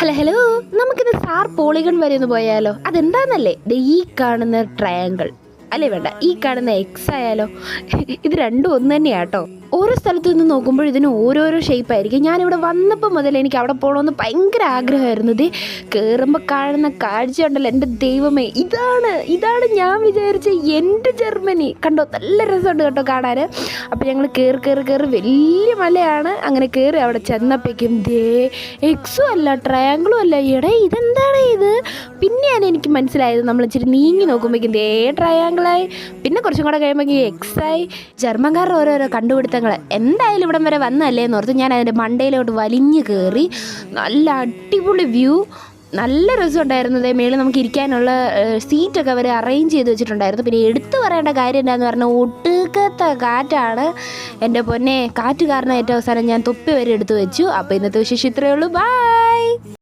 Hello hello, നമുക്കിന്ന് sir polygon വരെ ഒന്ന് പോയാലോ? അതെന്താന്നല്ലേ, ഈ കാണുന്ന ട്രയാങ്കിൾ അല്ലേ, വേണ്ട ഈ കാണുന്ന എക്സ് ആയാലോ? ഇത് രണ്ടും ഒന്ന് തന്നെയാട്ടോ. ഓരോ സ്ഥലത്തു നിന്ന് നോക്കുമ്പോൾ ഇതിന് ഓരോരോ ഷേപ്പായിരിക്കും. ഞാനിവിടെ വന്നപ്പോൾ മുതൽ എനിക്ക് അവിടെ പോകണമെന്ന് ഭയങ്കര ആഗ്രഹമായിരുന്നു. ഇത് കയറുമ്പോൾ കാണുന്ന കാഴ്ച ഉണ്ടല്ലോ, എൻ്റെ ദൈവമേ, ഇതാണ് ഞാൻ വിചാരിച്ച എൻ്റെ ജർമ്മനി. കണ്ടോ, നല്ല രസമുണ്ട് കേട്ടോ കാണാൻ. അപ്പോൾ ഞങ്ങൾ കയറി വലിയ മലയാണ്. അങ്ങനെ കയറി അവിടെ ചെന്നപ്പോഴേക്കും എക്സും അല്ല ട്രയാങ്കിളും അല്ല. എടേ, ഇതെന്താണ് ഇത്? പിന്നെയാണ് എനിക്ക് മനസ്സിലായത്. നമ്മൾ ഇച്ചിരി നീങ്ങി നോക്കുമ്പോഴേക്കും ട്രയാങ്കിളായി, പിന്നെ കുറച്ചും കൂടെ കഴിയുമ്പോഴേക്കും എക്സായി. ജർമ്മൻകാരുടെ ഓരോരോ കണ്ടുപിടുത്തങ്ങൾ. എന്തായാലും ഇവിടം വരെ വന്നല്ലേ എന്ന് ഓർത്ത് ഞാൻ അതിൻ്റെ മണ്ടയിലോട്ട് വലിഞ്ഞു കയറി. നല്ല അടിപൊളി വ്യൂ, നല്ല രസമുണ്ടായിരുന്നത്. മേളിൽ നമുക്ക് ഇരിക്കാനുള്ള സീറ്റൊക്കെ അവർ അറേഞ്ച് ചെയ്ത് വെച്ചിട്ടുണ്ടായിരുന്നു. പിന്നെ എടുത്തു പറയേണ്ട കാര്യം എന്താണെന്ന് പറഞ്ഞാൽ ഒട്ടുക്കത്തെ കാറ്റാണ്. എൻ്റെ പൊന്നെ, കാറ്റ് കാരണം ഏറ്റവും അവസാനം ഞാൻ തൊപ്പി വരെ എടുത്തു വെച്ചു. അപ്പോൾ ഇന്നത്തെ വിശേഷം ഇത്രയേ ഉള്ളൂ. ബൈ.